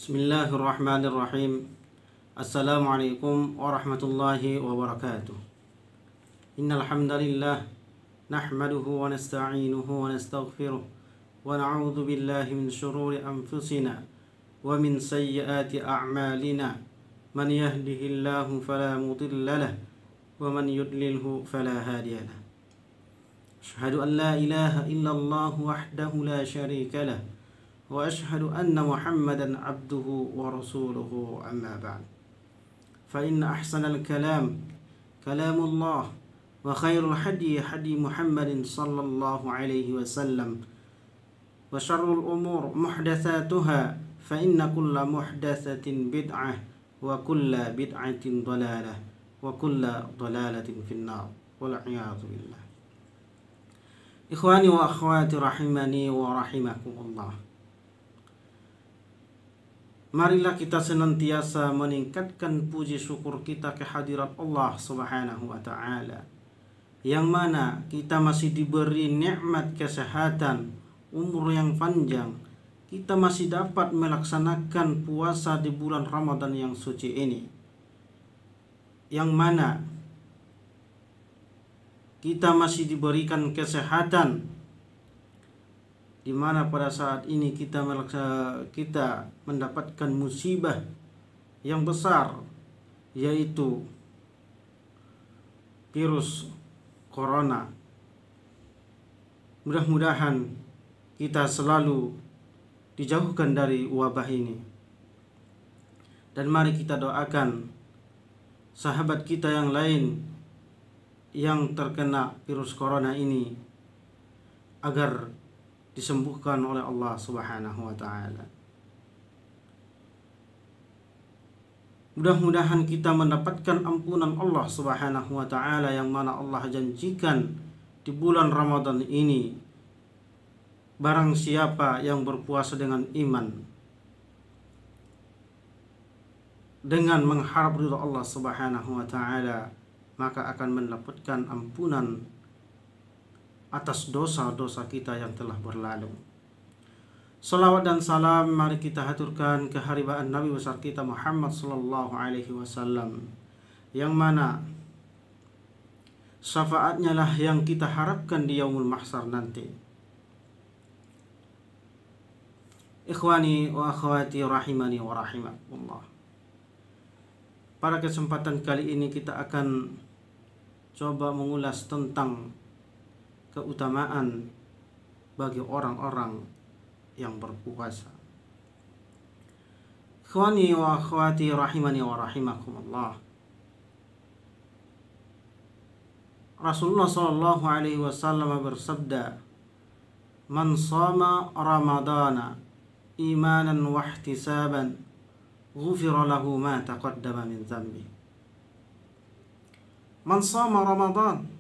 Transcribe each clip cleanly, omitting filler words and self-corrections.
Bismillahirrahmanirrahim. Assalamualaikum warahmatullahi wabarakatuh. Innal hamdalillah nahmaduhu wa nasta'inuhu wa nastaghfiruh wa na'udzu billahi min shururi anfusina wa min sayyiati a'malina. Man yahdihillahu fala mudilla lahu wa man yudlilhu fala hadiya lahu. Asyhadu an la ilaha illallah wahdahu la syarika lahu wa ashhadu anna Muhammadan abduhu wa rasuluhu amma ba'd. Fa inna ahsanal kalam kalamullah wa khairul hadi hadi Muhammadin sallallahu alaihi wasallam wa syarrul umur muhdatsatuha fa inna kulla muhdatsatin bid'ah wa kulla bid'atin dhalalah wa kulla dhalalatin finnar wal a'yadzu billah. Ikhwani wa akhwati rahimani wa rahimakumullah. Marilah kita senantiasa meningkatkan puji syukur kita kehadirat Allah Subhanahu wa taala, yang mana kita masih diberi nikmat kesehatan, umur yang panjang, kita masih dapat melaksanakan puasa di bulan Ramadan yang suci ini, yang mana kita masih diberikan kesehatan, di mana pada saat ini kita mendapatkan musibah yang besar, yaitu virus corona. Mudah-mudahan kita selalu dijauhkan dari wabah ini. Dan mari kita doakan sahabat kita yang lain yang terkena virus corona ini agar disembuhkan oleh Allah Subhanahu wa taala. Mudah-mudahan kita mendapatkan ampunan Allah Subhanahu wa taala, yang mana Allah janjikan di bulan Ramadan ini, barang siapa yang berpuasa dengan iman, dengan mengharap ridha Allah Subhanahu wa taala, maka akan mendapatkan ampunan atas dosa-dosa kita yang telah berlalu. Salawat dan salam mari kita haturkan keharibaan Nabi besar kita Muhammad sallallahu alaihi wasallam, yang mana syafaatnya lah yang kita harapkan di yaumul mahsyar nanti. Ikhwani wa akhwati rahimani wa rahimakumullah. Pada kesempatan kali ini kita akan coba mengulas tentang keutamaan bagi orang-orang yang berpuasa. Ikhwani wa akhwati rahimani wa rahimakumullah. Rasulullah sallallahu alaihi wasallam bersabda, "Man shama Ramadana imanan wa ihtisaban, ghufira lahu ma taqaddama min dhanbi." Man shama Ramadan,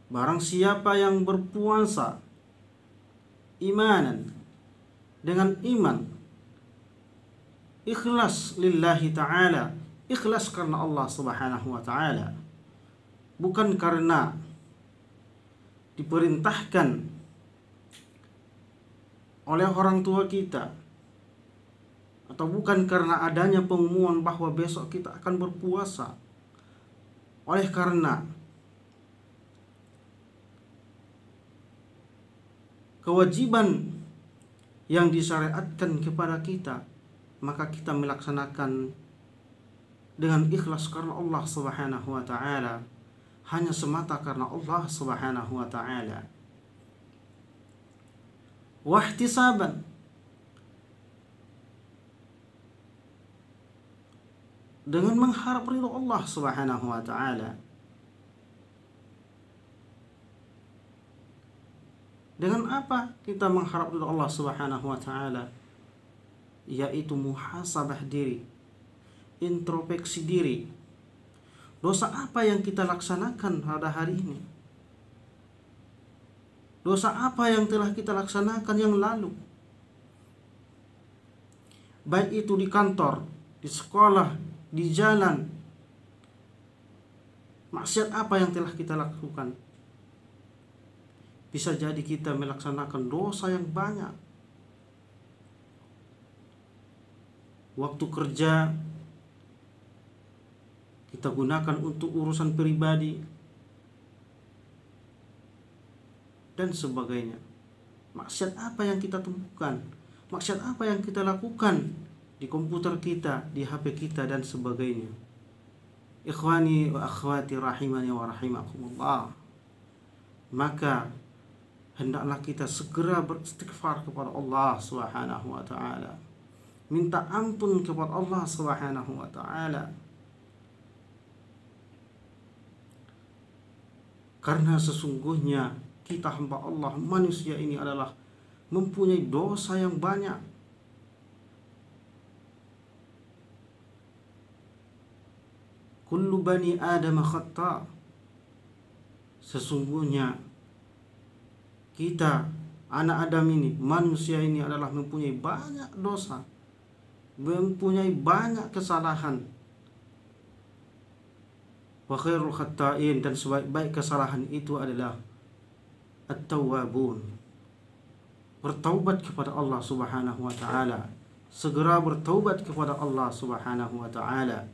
barang siapa yang berpuasa imanan, dengan iman, ikhlas lillahi ta'ala, ikhlas karena Allah Subhanahu wa ta'ala, bukan karena diperintahkan oleh orang tua kita, atau bukan karena adanya pengumuman bahwa besok kita akan berpuasa, oleh karena kewajiban yang disyariatkan kepada kita, maka kita melaksanakan dengan ikhlas karena Allah Subhanahu wa taala, hanya semata karena Allah Subhanahu wa taala. Wahtisaban, dengan mengharap ridha Allah Subhanahu wa taala. Dengan apa kita mengharap ridha Allah Subhanahu wa taala? Yaitu muhasabah diri, introspeksi diri. Dosa apa yang kita laksanakan pada hari ini? Dosa apa yang telah kita laksanakan yang lalu? Baik itu di kantor, di sekolah, di jalan. Maksiat apa yang telah kita lakukan? Bisa jadi kita melaksanakan dosa yang banyak. waktu kerja kita gunakan untuk urusan pribadi dan sebagainya. Maksiat apa yang kita temukan? Maksiat apa yang kita lakukan di komputer kita, di HP kita dan sebagainya. Ikhwani wa akhwati rahimani wa rahimakumullah. Maka hendaklah kita segera beristighfar kepada Allah Subhanahu wa taala. Minta ampun kepada Allah Subhanahu wa taala. Karena sesungguhnya kita hamba Allah, manusia ini adalah mempunyai dosa yang banyak. Kullu bani Adam khata. Sesungguhnya kita, anak Adam ini, manusia ini adalah mempunyai banyak dosa, mempunyai banyak kesalahan. Wa khairul khata'in, dan sebaik-baik kesalahan itu adalah at-tawwabun. Bertaubat kepada Allah Subhanahu wa taala. Segera bertaubat kepada Allah Subhanahu wa taala.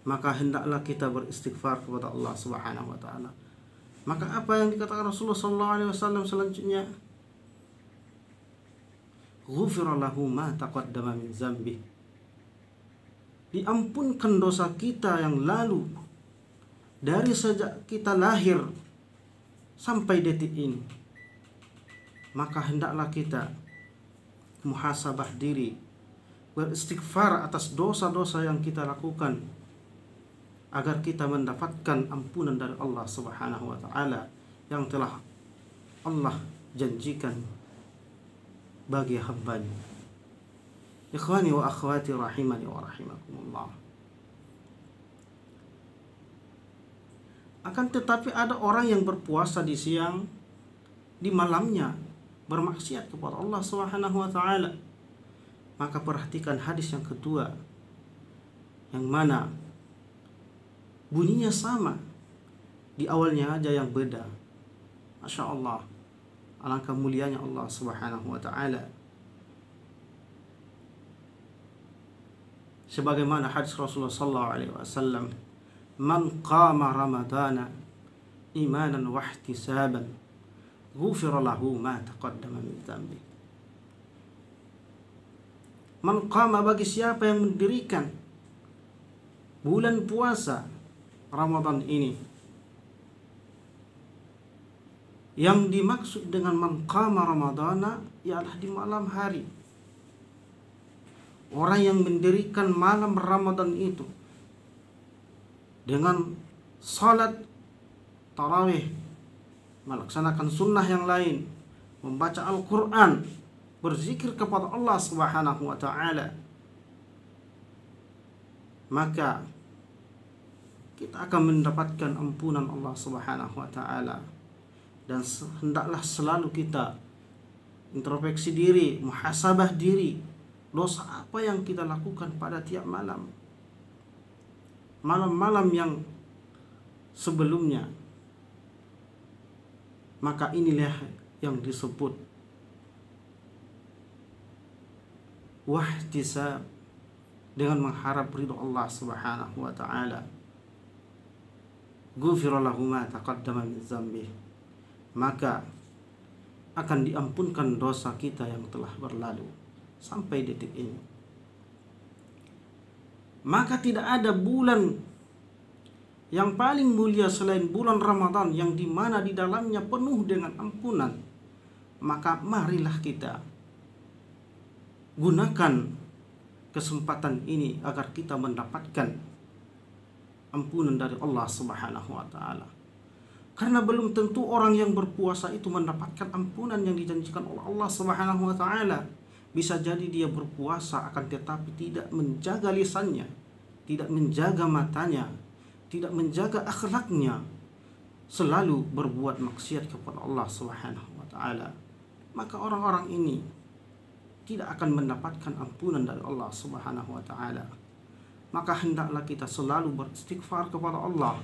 Maka hendaklah kita beristighfar kepada Allah Subhanahu wa taala. Maka apa yang dikatakan Rasulullah sallallahu alaihi wasallam selanjutnya? Ghufira lahu ma taqaddama min dzambi. Diampunkan dosa kita yang lalu dari sejak kita lahir sampai detik ini. Maka hendaklah kita muhasabah diri, beristighfar atas dosa-dosa yang kita lakukan, agar kita mendapatkan ampunan dari Allah Subhanahu wa taala yang telah Allah janjikan bagi hamba-Nya. Ikhwani wa akhwati rahimani wa rahimakumullah. Akan tetapi ada orang yang berpuasa di siang, di malamnya bermaksiat kepada Allah Subhanahu wa taala. Maka perhatikan hadis yang kedua, yang mana bunyinya sama, di awalnya aja yang beda. Masya Allah, alangkah mulianya Allah Subhanahu wa ta'ala. Sebagaimana hadis Rasulullah sallallahu alaihi wasallam, man qama ramadana imanan wa ihtisaban ghufira lahu ma taqaddama min dhanbi. Man qama, bagi siapa yang mendirikan bulan puasa Ramadan ini. Yang dimaksud dengan man qama ramadana ialah di malam hari. Orang yang mendirikan malam Ramadan itu dengan salat tarawih, melaksanakan sunnah yang lain, membaca Al-Quran, berzikir kepada Allah Subhanahu wa ta'ala, maka kita akan mendapatkan ampunan Allah Subhanahu wa ta'ala. Dan hendaklah selalu kita introspeksi diri, muhasabah diri, dosa apa yang kita lakukan pada tiap malam, malam-malam yang sebelumnya. Maka inilah yang disebut wahtisab, dengan mengharap ridho Allah Subhanahu wa ta'ala. Ghufira lahu ma taqaddama min dzambi, maka akan diampunkan dosa kita yang telah berlalu sampai detik ini. Maka tidak ada bulan yang paling mulia selain bulan Ramadan, yang dimana di dalamnya penuh dengan ampunan. Maka marilah kita gunakan kesempatan ini agar kita mendapatkan ampunan dari Allah Subhanahu wa ta'ala. Karena belum tentu orang yang berpuasa itu mendapatkan ampunan yang dijanjikan oleh Allah Subhanahu wa ta'ala. Bisa jadi dia berpuasa akan tetapi tidak menjaga lisannya, tidak menjaga matanya, tidak menjaga akhlaknya, selalu berbuat maksiat kepada Allah Subhanahu wa ta'ala. Maka orang-orang ini tidak akan mendapatkan ampunan dari Allah Subhanahu wa ta'ala. Maka hendaklah kita selalu beristighfar kepada Allah,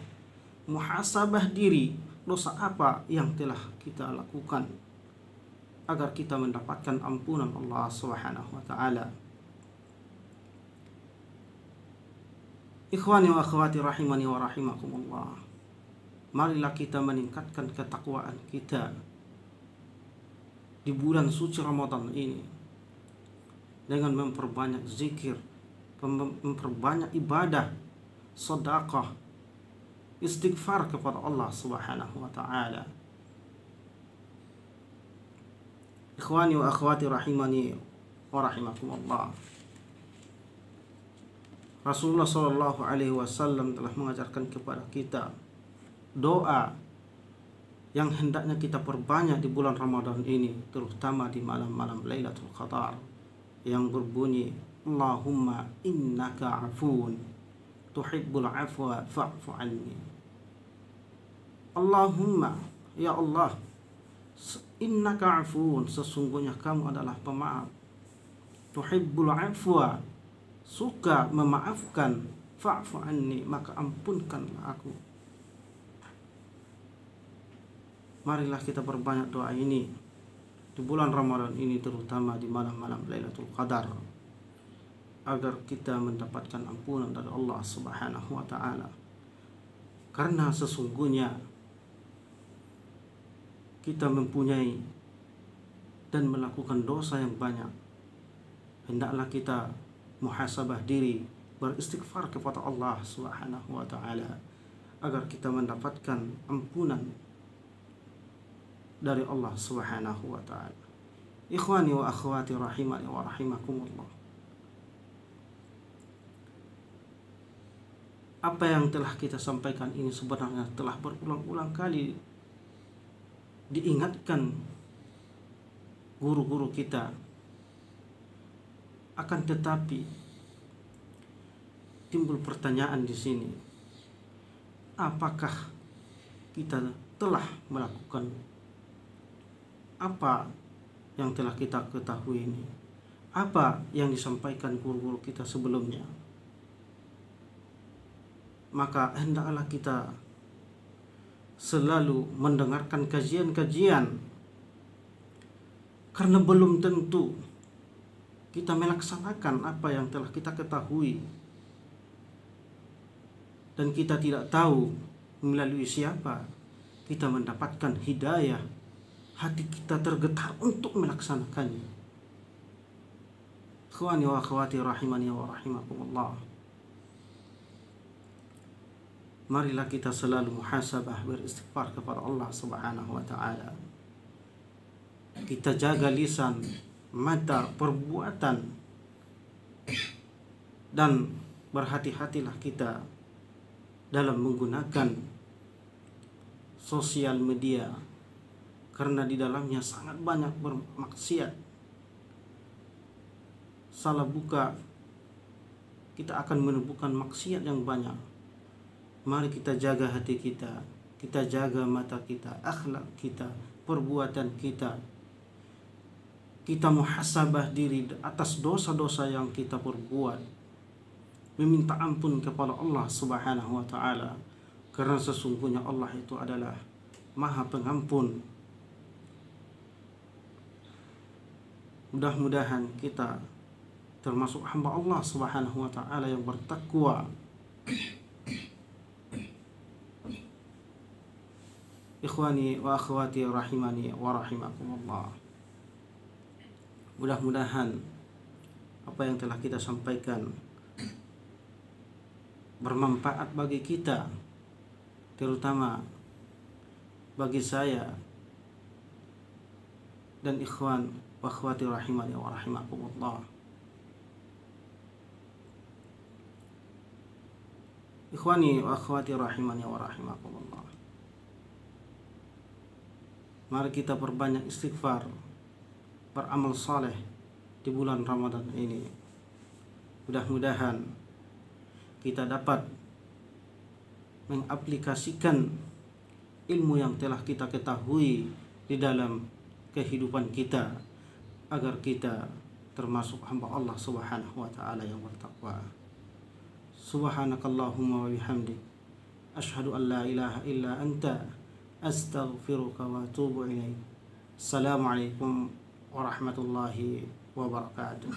muhasabah diri, dosa apa yang telah kita lakukan, agar kita mendapatkan ampunan Allah Subhanahu wa taala. Ikhwani wa akhwati rahimani wa rahimakumullah. Marilah kita meningkatkan ketakwaan kita di bulan suci Ramadan ini dengan memperbanyak zikir, memperbanyak ibadah, sedekah, istighfar kepada Allah Subhanahu wa taala. Ikhwani wa akhwati rahimani wa rahimakumullah. Rasulullah sallallahu alaihi wasallam telah mengajarkan kepada kita doa yang hendaknya kita perbanyak di bulan Ramadan ini, terutama di malam-malam Lailatul Qadar, yang berbunyi Allahumma innaka afun tuhibbul afwa fa'fu anni. Allahumma, ya Allah, innaka afun, sesungguhnya kamu adalah pemaaf, tuhibbul afwa, suka memaafkan, fa'fu anni, maka ampunkanlah aku. Marilah kita perbanyak doa ini di bulan Ramadan ini, terutama di malam-malam Lailatul Qadar, agar kita mendapatkan ampunan dari Allah Subhanahu wa taala. Karena sesungguhnya kita mempunyai dan melakukan dosa yang banyak. Hendaklah kita muhasabah diri, beristighfar kepada Allah Subhanahu wa taala agar kita mendapatkan ampunan dari Allah Subhanahu wa taala. Ikhwani wa akhwati rahimani wa rahimakumullah. Apa yang telah kita sampaikan ini sebenarnya telah berulang-ulang kali diingatkan guru-guru kita. Akan tetapi timbul pertanyaan di sini. Apakah kita telah melakukan apa yang telah kita ketahui ini? Apa yang disampaikan guru-guru kita sebelumnya? Maka hendaklah kita selalu mendengarkan kajian-kajian, karena belum tentu kita melaksanakan apa yang telah kita ketahui, dan kita tidak tahu melalui siapa kita mendapatkan hidayah, hati kita tergetar untuk melaksanakannya. Ikhwani wa akhwati rahimani wa rahimakumullah. Marilah kita selalu muhasabah, beristighfar kepada Allah Subhanahu wa taala. Kita jaga lisan, mata, perbuatan, dan berhati-hatilah kita dalam menggunakan sosial media, karena di dalamnya sangat banyak bermaksiat. Salah buka, kita akan menemukan maksiat yang banyak. Mari kita jaga hati kita, kita jaga mata kita, akhlak kita, perbuatan kita. Kita muhasabah diri atas dosa-dosa yang kita perbuat, meminta ampun kepada Allah Subhanahu wa taala, karena sesungguhnya Allah itu adalah Maha Pengampun. Mudah-mudahan kita termasuk hamba Allah Subhanahu wa taala yang bertakwa. Ikhwani wa akhwati rahimani wa rahimakumullah. Mudah-mudahan apa yang telah kita sampaikan bermanfaat bagi kita, terutama bagi saya dan ikhwan wa akhwati rahimani wa rahimakumullah. Ikhwani wa akhwati rahimani wa rahimakumullah. Mari kita perbanyak istighfar, beramal saleh di bulan Ramadan ini. Mudah-mudahan kita dapat mengaplikasikan ilmu yang telah kita ketahui di dalam kehidupan kita, agar kita termasuk hamba Allah Subhanahu wa taala yang bertakwa. Subhanakallahumma wa bihamdik, asyhadu an la ilaha illa anta, astaghfiruka wa atubu ilaik. Assalamualaikum warahmatullahi wabarakatuh.